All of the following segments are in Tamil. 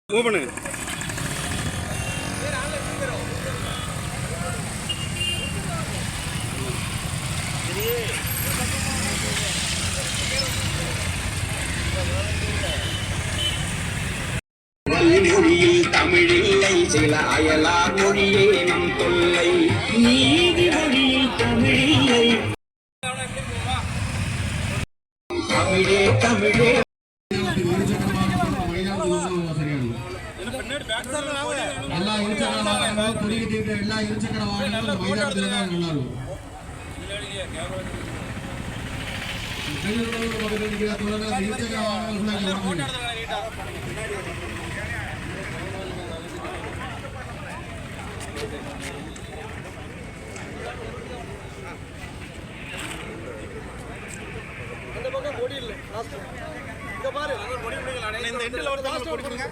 மூவ் பண்ணுங்க. மொழியில் தமிழில்லை சில அயலார் மொழியே நம் தொல்லை நீதி மொழியில் தமிழில்லை தமிழே தமிழே எல்லா இருசக்கர வாகனங்களும் குறுகிட்டு எல்லா இருசக்கர வாகனங்களும் மைதானத்தில் தான் உள்ளாரு. பக்கத்தில் இருக்கிற தொடர்ந்து இருசக்கர வாகனங்கள்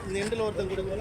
இந்த எண்டில் ஒருத்தங்க கொடுங்க.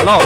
ஹலோ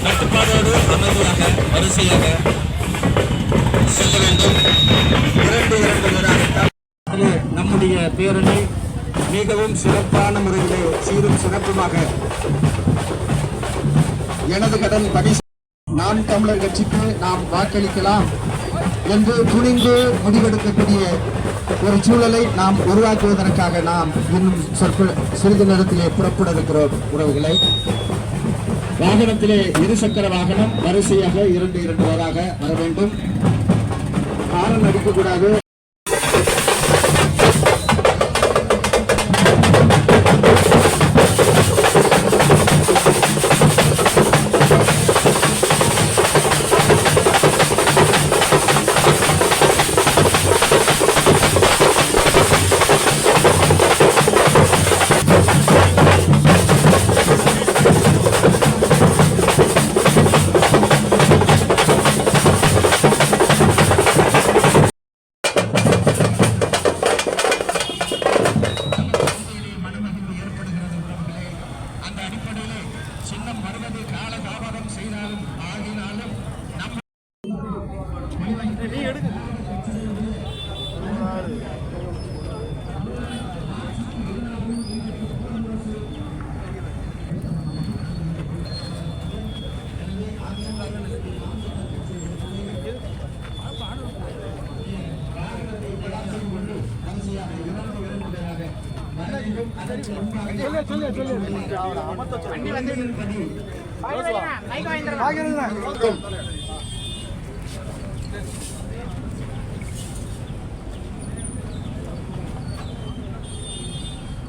கட்டுப்பாடோடு அமைதியாக வரிசையாக செல்ல வேண்டும். நம்முடைய பேரணி மிகவும் சிறப்பான முறையிலே சீரும் சிறப்புமாக எனது கடன் பணி நான் தமிழர் கட்சிக்கு நாம் வாக்களிக்கலாம் என்று துணிந்து முடிவெடுக்கக்கூடிய ஒரு சூழலை நாம் உருவாக்குவதற்காக நாம் இன்னும் சிறிது நேரத்திலே புறப்பட இருக்கிறோம். உறவுகளை வாகனத்திலே இருசக்கர வாகனம் வரிசையாக 2 பேராக வர வேண்டும். ஹாரன் அடிக்கக்கூடாது.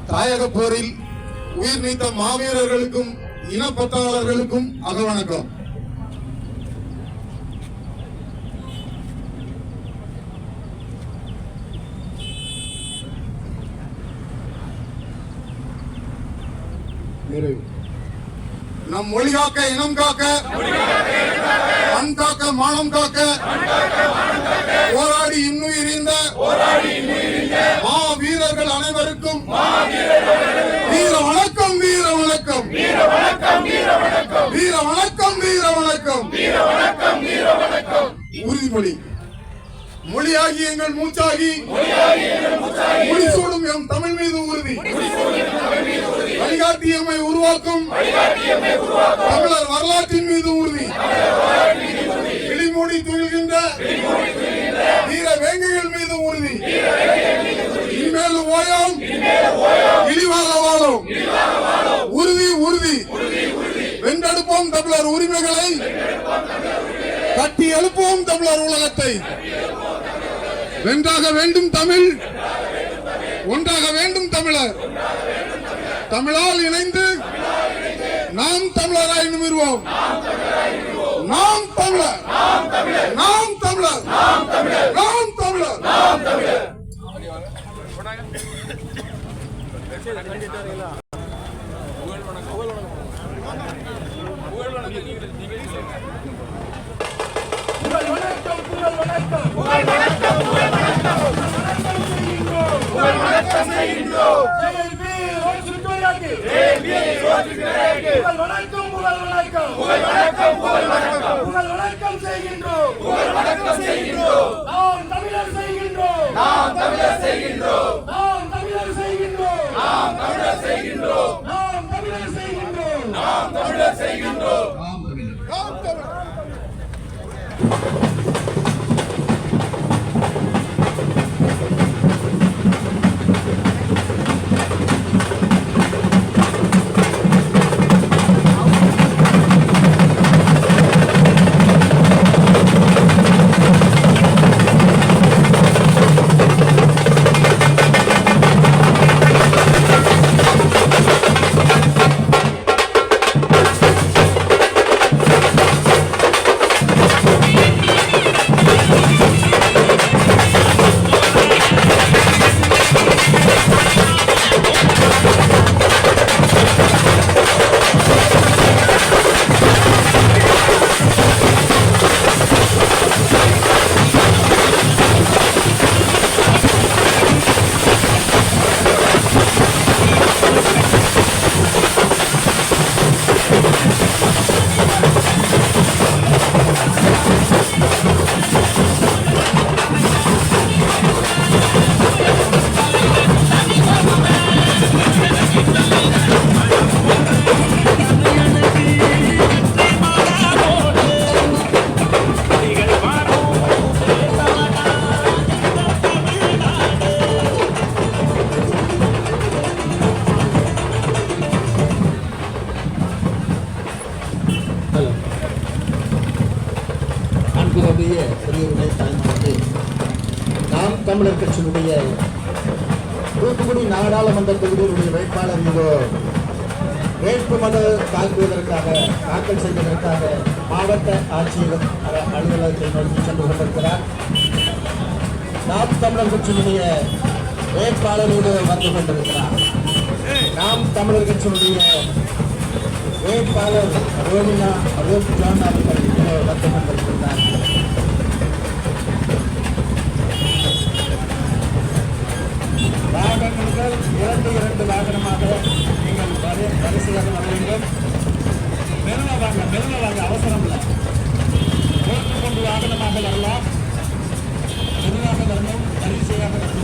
தாயக போரில் உயிர் நீத்த மாவீரர்களுக்கும் இனப்பற்றாளர்களுக்கும் அகவணக்கம். நம் மொழி காக்க, இனம் காக்க, மண் காக்க, மானம் காக்க போராடி இன்னுயிரிந்த மா வீரர்கள் அனைவருக்கும் வீர வணக்கம், வீர வணக்கம், வீர வணக்கம், வீர வணக்கம், வீர வணக்கம். உறுதிமொழி. மொழியாகி எங்கள் மூச்சாகி முடிசூடும் எம் தமிழ் மீது உறுதி. வழிகாட்டி எம்மை உருவாக்கும் தமிழர் வரலாற்றின் மீது உறுதி. விழிமூடி துயில்கின்ற வீர வேங்கைகள் மீது உறுதி. இனிமேல் ஓயம் இழிவாக வாழும் உறுதி உறுதி வென்றெடுப்போம் தமிழர் உரிமைகளை கட்டி எழுப்போம் தமிழர் உலகத்தை வென்றாக வேண்டும் தமிழ் ஒன்றாக வேண்டும் தமிழர் தமிழால் இணைந்து நாம் தமிழராய் நிமிர்வோம் நாம் தமிழர் நாம் தமிழர் நாம் தமிழர் அன்பினுடைய பெரியவர்களை தாய்மார்களே, நாம் தமிழர் கட்சியினுடைய தூத்துக்குடி நாடாளுமன்ற தொகுதியினுடைய வேட்பாளர் இதோ வேட்புமனு தாக்கல் செய்வதற்காக மாவட்ட ஆட்சியர் அலுவலகத்தை நோக்கி சென்று கொண்டிருக்கிறார். நாம் தமிழர் கட்சியினுடைய வேட்பாளரோடு வந்து கொண்டிருக்கிறார். நாம் தமிழர் கட்சியினுடைய வேட்பாளர் ரோமினா ரோப் ஜான் அவர்கள் வந்து கொண்டிருக்கிறார். வாகனங்கள் இரண்டு வாகனமாக நீங்கள் வரிசையாக வர வேண்டும். மெல்ல வாங்க, அவசரம் இல்லை. 1 வாகனமாக வரலாம். மெதுவாக வரணும், வரிசையாக வரணும்.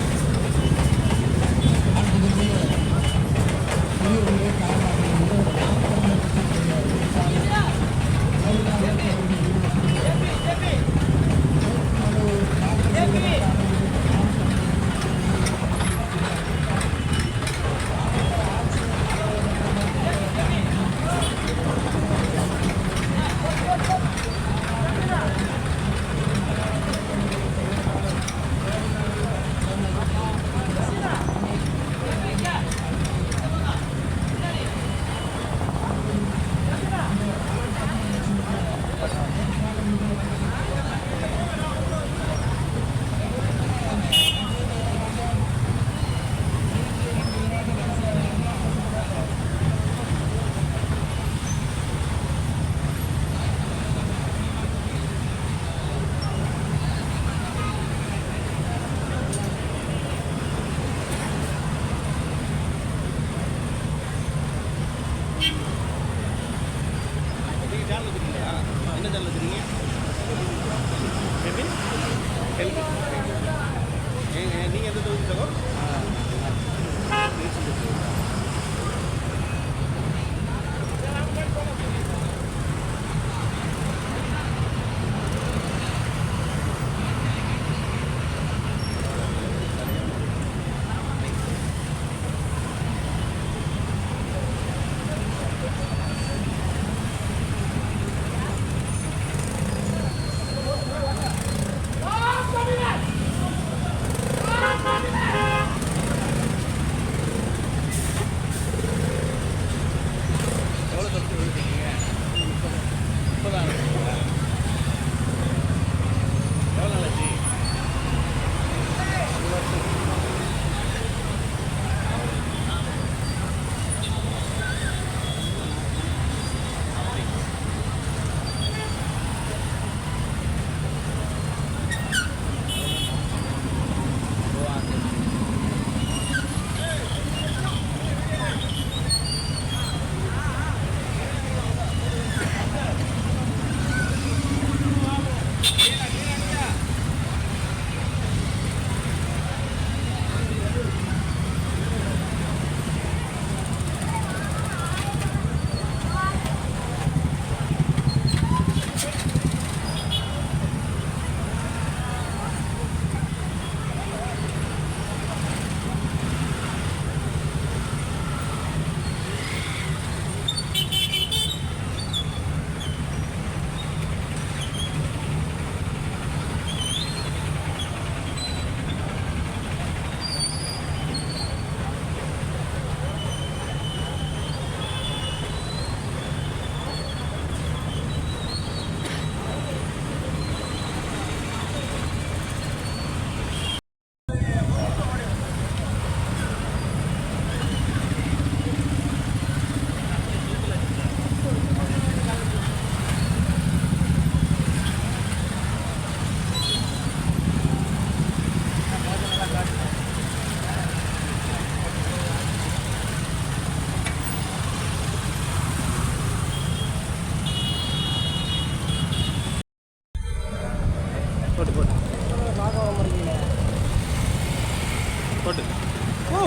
போட்டு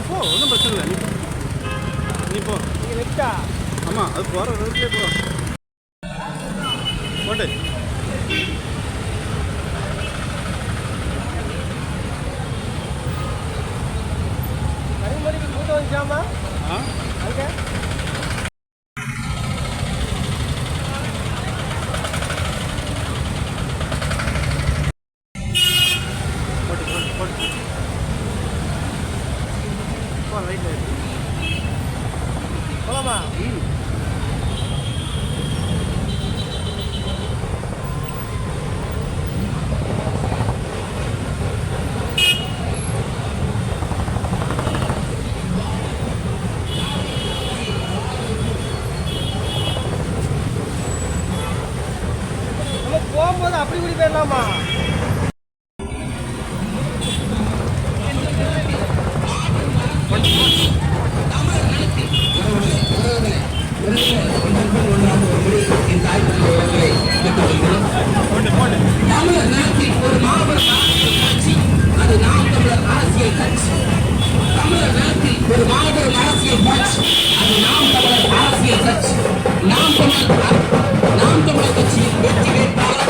போ ஒன்றும் பிரச்சனை இல்லை நீ போ ஆமாம் அது போகிற ரோட்லேயே போ போட்டு ஆ போலாமா போகும்போது அப்படி கூடி போயிடலாமா தமிழர் நலத்தில் ஒரு மாபெரும் அரசியல் கட்சி அது நாம் தமிழர் அரசியல் கட்சி. தமிழர் நலத்தில் ஒரு மாபெரும் அரசியல் கட்சி அது நாம் தமிழர் அரசியல் கட்சி. நாம் தமிழர் கட்சியின் வெற்றி வேட்பாளர்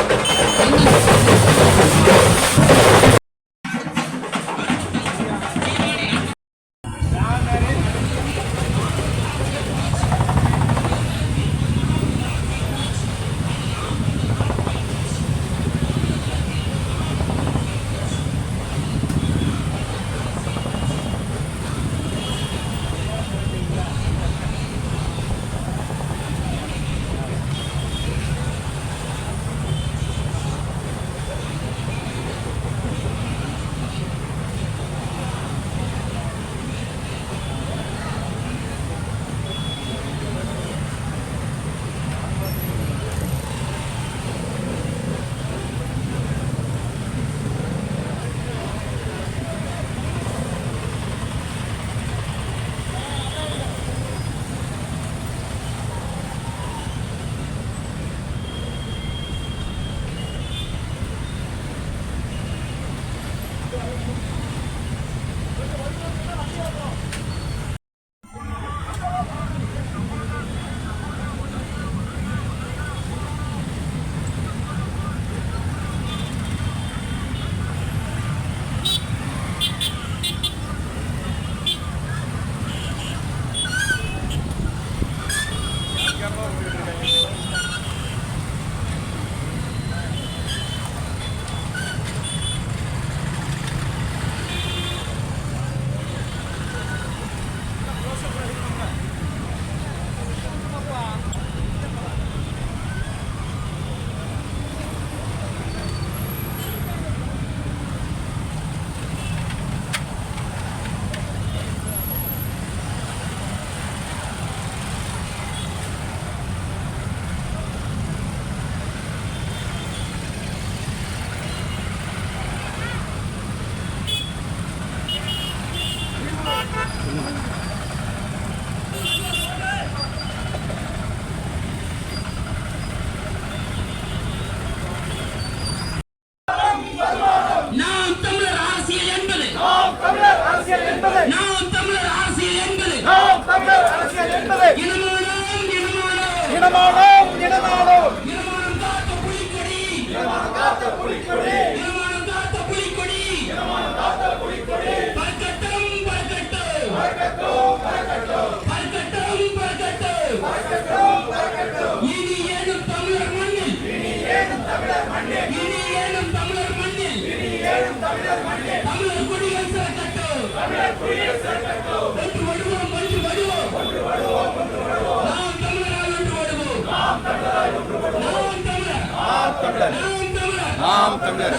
நாம் தமிழர்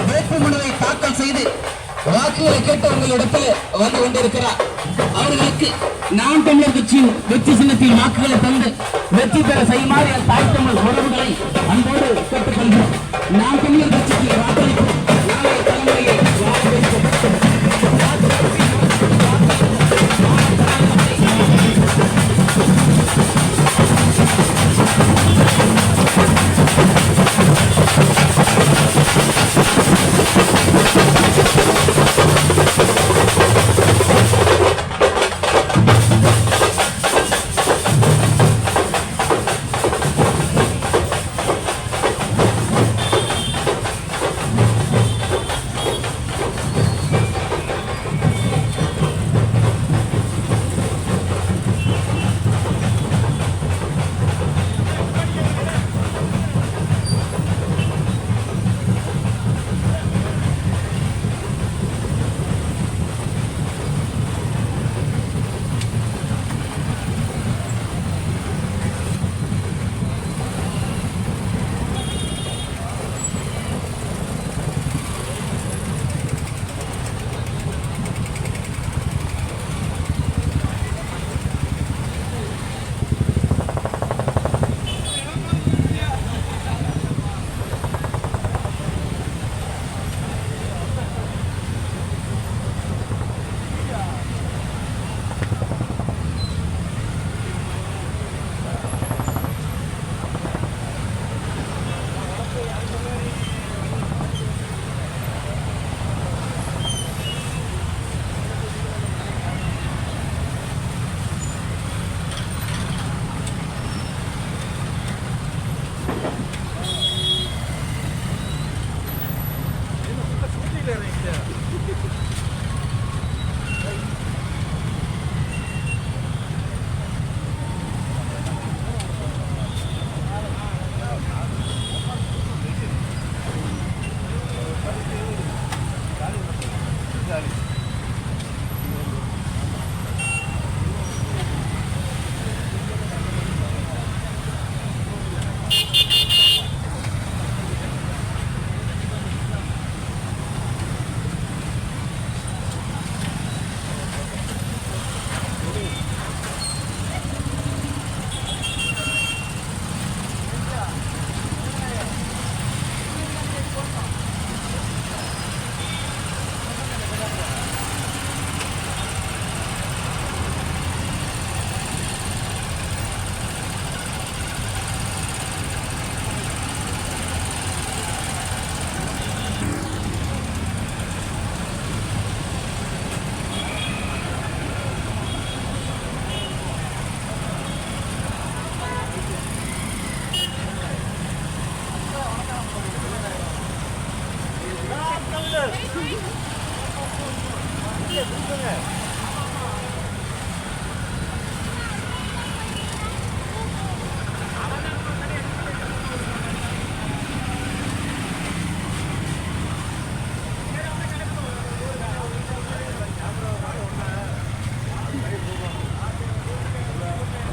வேட்புமனுவை தாக்கல் செய்து வாக்குகளை கேட்டு உங்களிடத்தில் வந்து கொண்டிருக்கிறார். அவர்களுக்கு நாம் தமிழர் கட்சியின் வெற்றி சின்னத்தில் வாக்குகளை தந்து வெற்றி பெற செய்யுமாறு என் தாய் தமிழ் உறவுகளை அன்போடு கேட்டுக்கொள்கிறோம். நாம் தமிழர் கட்சிக்கு வாக்களிப்போம். நாளைய தலைமுறையை வாக்களிப்போம்.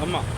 ஆமாம்.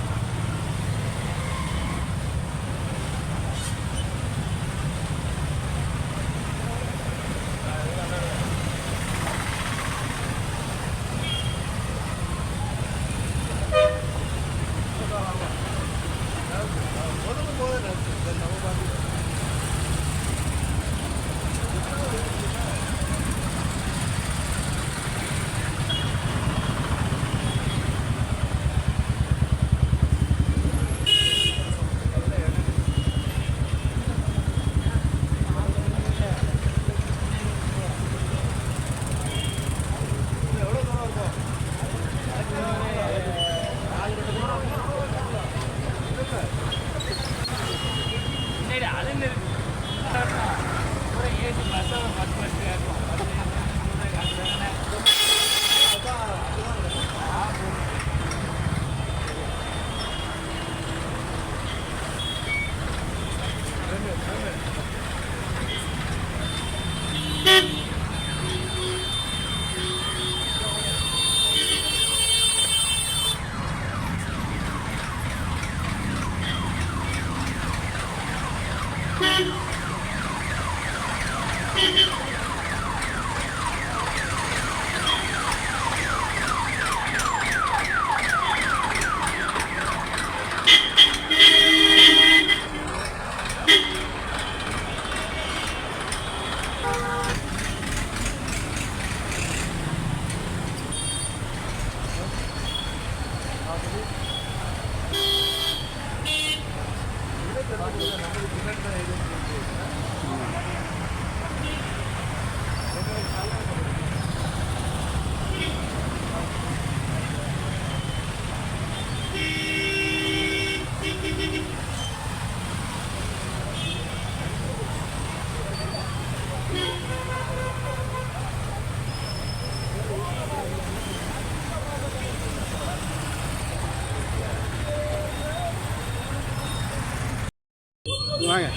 வாங்க.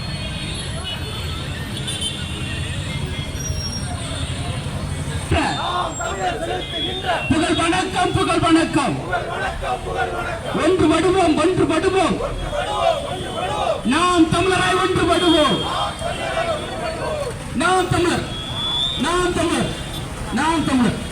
புகழ் வணக்கம், புகழ் வணக்கம். ஒன்றுபடுவோம், ஒன்றுபடுவோம். நாம் தமிழராய் ஒன்றுபடுவோம். நாம் தமிழர், நாம் தமிழர், நாம் தமிழர்.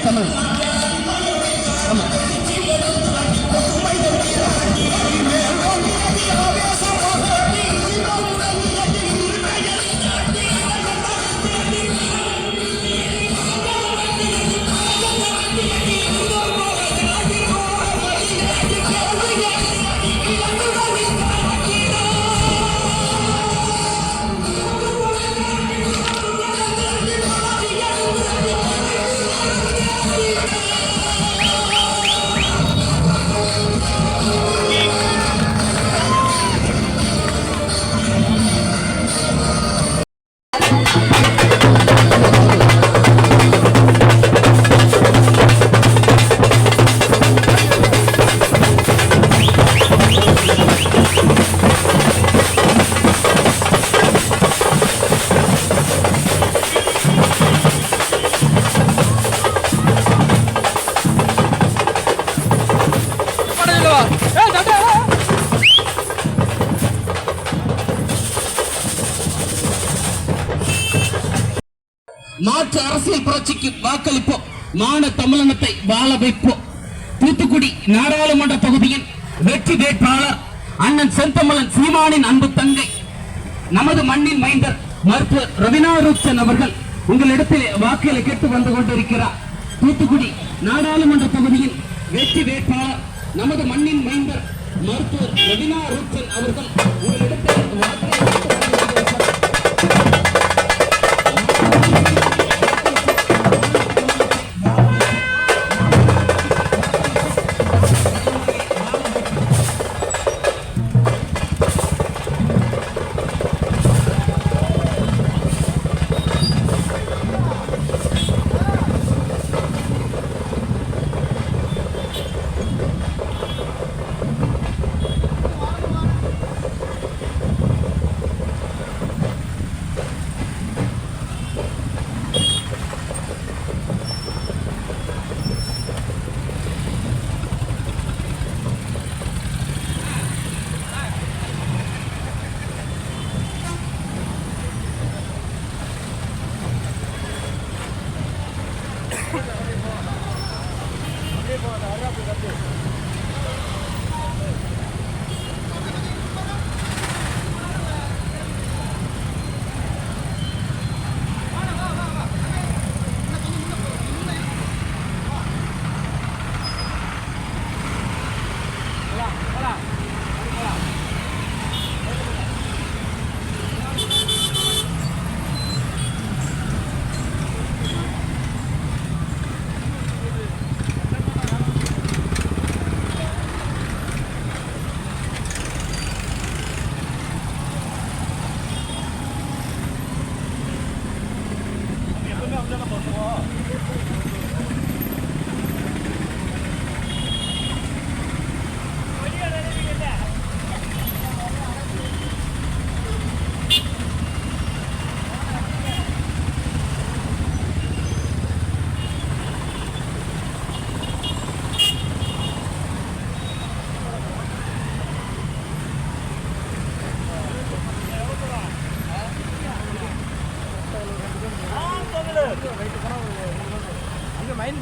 தமிழ். மாற்று அரசியல் புரட்சிக்கு வாக்களிப்போம். மான தமிழினத்தை வாழ வைப்போம். தூத்துக்குடி நாடாளுமன்ற தொகுதியின் வெற்றி வேட்பாளர் அண்ணன் செந்தமிழன் சீமானின் அன்பு தங்கை, நமது மண்ணின் மைந்தர் மருத்துவர் ரவினாருச்சன் அவர்கள் உங்களிடத்தில் வாக்குகளை கேட்டு வந்து கொண்டிருக்கிறார். தூத்துக்குடி நாடாளுமன்ற தொகுதியின் வெற்றி வேட்பாளர் நமது மண்ணின் மைந்தர் மருத்துவர் ரவினாருச்சன் அவர்கள் உங்களிடத்தில் வாக்குகளை கேட்டு வந்து கொண்டிருக்கிறார்.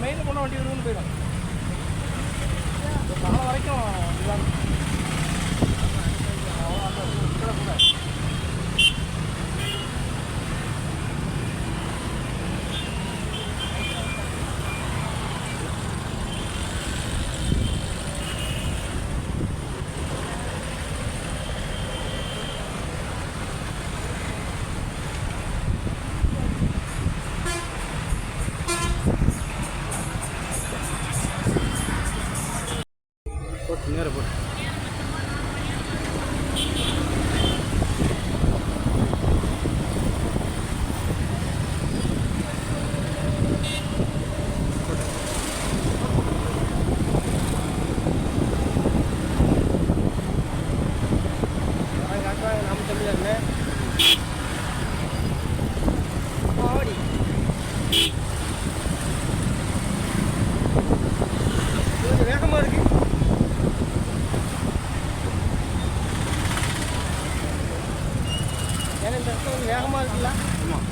மெயின் போனால் வண்டி வரும்னு போயிடும். நாளை வரைக்கும் இதான் நேரம் போட்டு நம்ம தமிழர்ல ஓடி கொஞ்சம் வேகமா இருக்கு. ஏன்னா இந்த இடத்துல கொஞ்சம் வேகமா இருக்குல்ல. ஆமாம்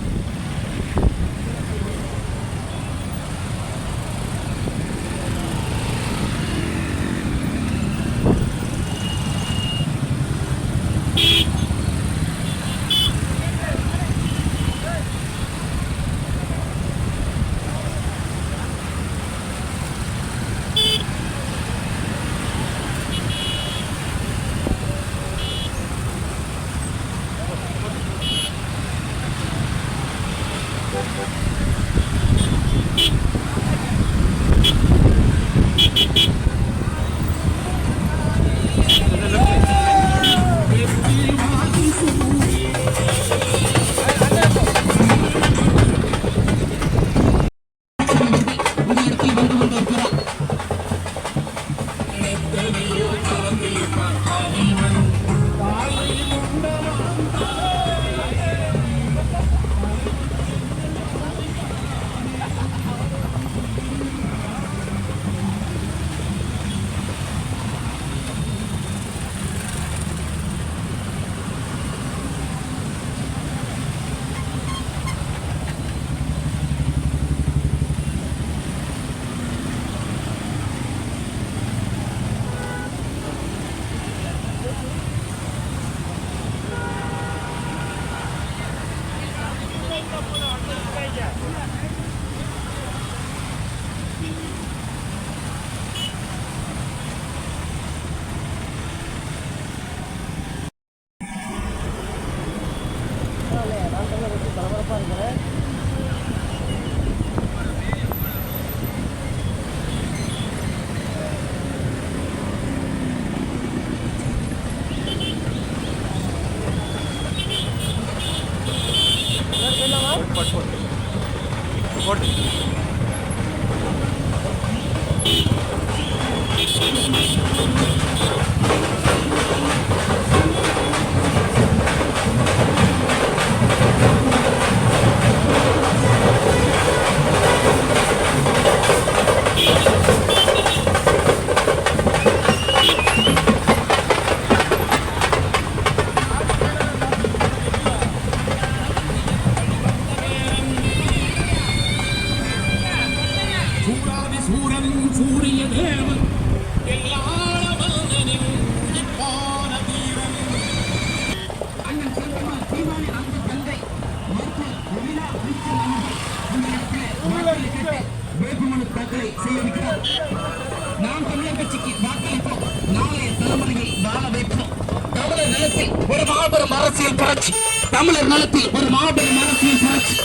தேவன் எல்லாள வல்லனின் இப்பான தீரன் அண்ணன் செல்வமான் சீமானி அன்பு தந்தை மருத்துவர் விழா பிடிச்ச நண்பர் வேட்புமனு தாக்கலை செய்திருக்கிறார். நாம் தமிழர் கட்சிக்கு வாக்களிப்போம், நாளைய தலைமுறையை வாழ வைப்போம். தமிழர் நிலத்தில் ஒரு மாபெரும் அரசியல் புரட்சி, தமிழர் நிலத்தில் ஒரு மாபெரும் அரசியல் புரட்சி.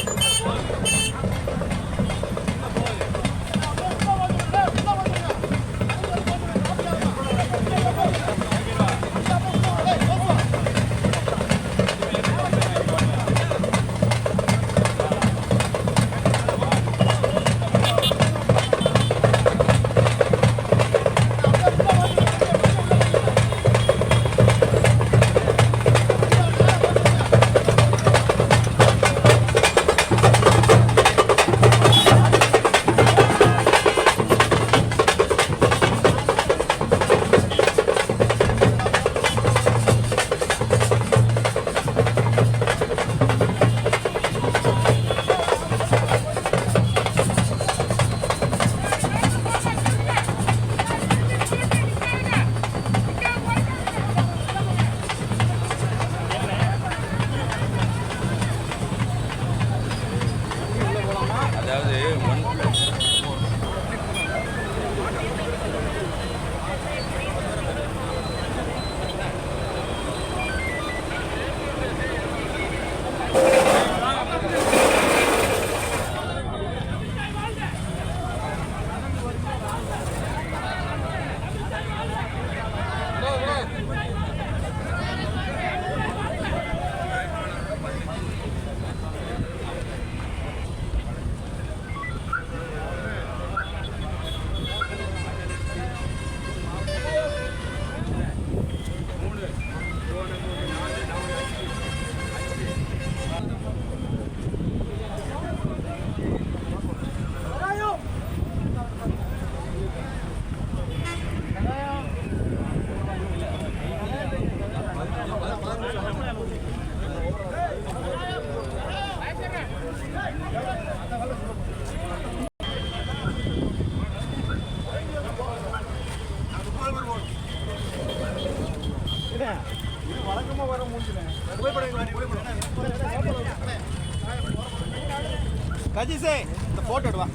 கஜிசே இந்த போட்டோ எடுவா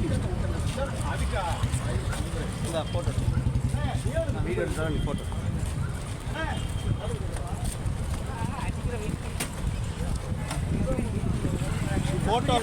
இந்த போட்டோ வீடியோ எடுத்து போட்டோ போட்டோ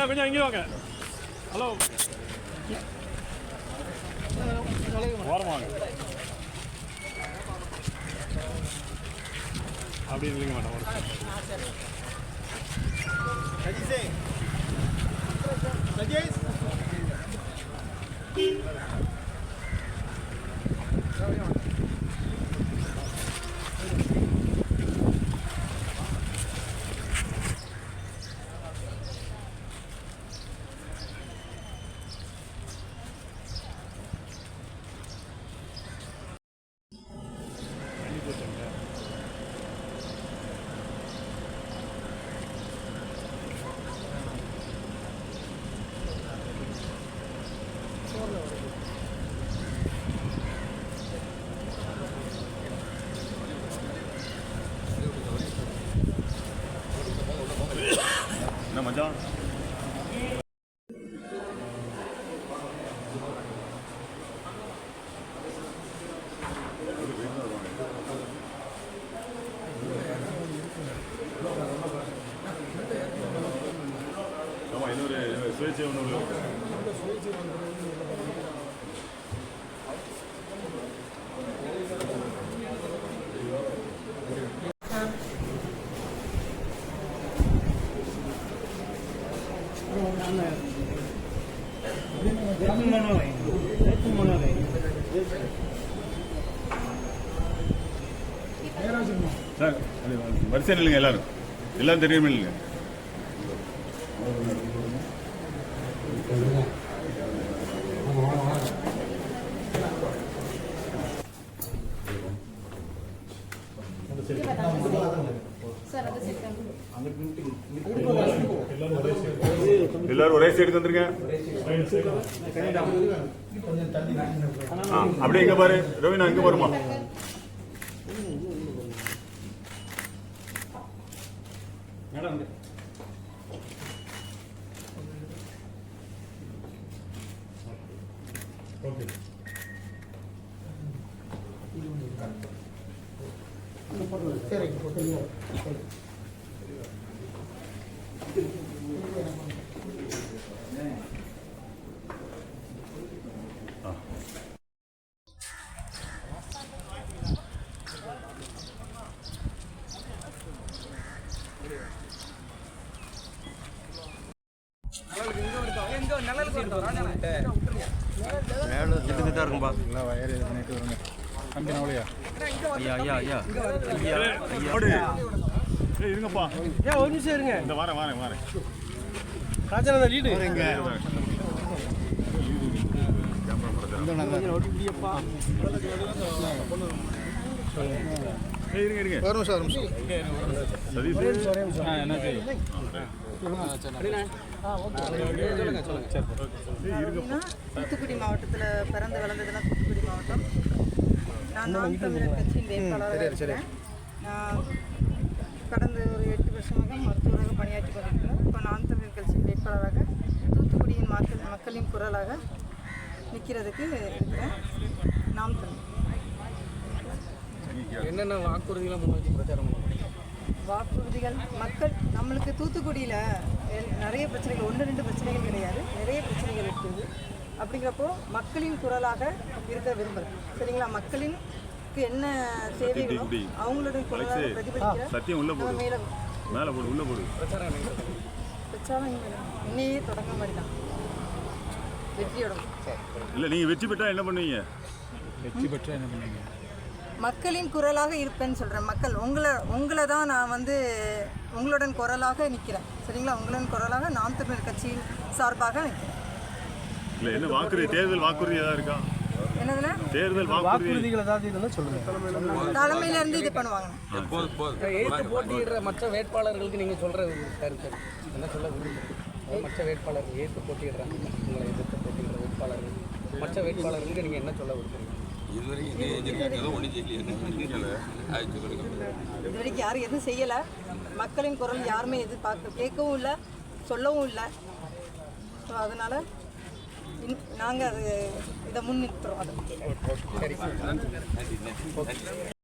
கொஞ்சம் இங்கே வாங்க. ஹலோ ஓரமாங்க அப்படி இல்லைங்க மேடம். சஜீஷ் என்ன மச்சான் சுயேட்சை ஒன்று சார் வரிசை இல்லைங்க எல்லாரும் தெரியுமே இல்லைங்க எல்லாரும் ஒரே சைடு வந்துருங்க அப்படியே இங்க பாரு ரவினா இங்க பாருமா ஓகே இருங்கப்பா ஒரு நிமிஷம் இருங்க. இந்த வாரேன் ராஜானந்த லீடு இருங்க ஒரு நிமிஷம் தூத்துக்குடி மாவட்டத்தில் பிறந்து வளர்ந்ததெல்லாம் தூத்துக்குடி மாவட்டம். நான் நாம் தமிழர் கட்சியின் வேட்பாளராக இருக்கிறேன். நான் கடந்த ஒரு 8 வருஷமாக மருத்துவராக பணியாற்றி கொண்டிருக்கிறேன். இப்போ நாம் தமிழர் கட்சியின் வேட்பாளராக தூத்துக்குடியின் மக்களின் குரலாக நிற்கிறதுக்கு இருக்கிறேன். நாம் தமிழ் என்னென்ன வாக்குறுதிகளை முன்னோக்கி பிரச்சாரம் வாக்குறுதிகள் மக்கள் நம்மளுக்கு தூத்துக்குடியில் நிறைய பிரச்சனைகள் 1-2 பிரச்சனைகள் கிடையாது, நிறைய பிரச்சனைகள் இருக்குது. அப்படிங்கிறப்போ மக்களின் குரலாக இருக்க விரும்புகிறேன். சரிங்களா? மக்களின்க்கு என்ன தேவைகளோ அவங்களுடைய குரலாக பிரதிபலிக்கிற மேலே போடு உள்ள போடு பிரச்சாரம் இன்னையே தொடங்க மாதிரி தான் வெற்றியோட. இல்லை நீங்கள் வெற்றி பெற்றா என்ன பண்ணுவீங்க? மக்களின் குரலாக இருப்பேன்னு சொல்கிறேன். மக்கள் உங்களை தான் நான் வந்து உங்களுடன் குரலாக நிற்கிறேன். சரிங்களா? உங்களுடன் குரலாக நாம் தமிழர் கட்சியின் சார்பாக நிற்கிறேன். இல்லை என்ன வாக்குறுதி தேர்தல் வாக்குறுதி ஏதாவது இருக்கா? என்னதுல தேர்தல் வாக்குறுதிகள் ஏதாவது இருந்தால் சொல்லுங்கள். தலைமையிலேருந்து இது பண்ணுவாங்க. எழுத்து போட்டியிடுற மற்ற வேட்பாளர்களுக்கு நீங்கள் சொல்கிற கருத்து என்ன சொல்ல விரும்புகிறீங்க? மற்ற வேட்பாளர்கள் எழுத்து போட்டியிடுறாங்க, உங்களை எதிர்த்து போட்டியிடுற வேட்பாளர்கள் மற்ற வேட்பாளர்களுக்கு நீங்கள் என்ன சொல்ல விரும்புகிறீங்க? இதுவரைக்கும் யாரும் எதுவும் செய்யலை. மக்களின் குரல் யாருமே கேட்கவும் இல்லை, சொல்லவும் இல்லை. ஸோ அதனால் நாங்கள் இதை முன்னிறுத்துறோம். அதை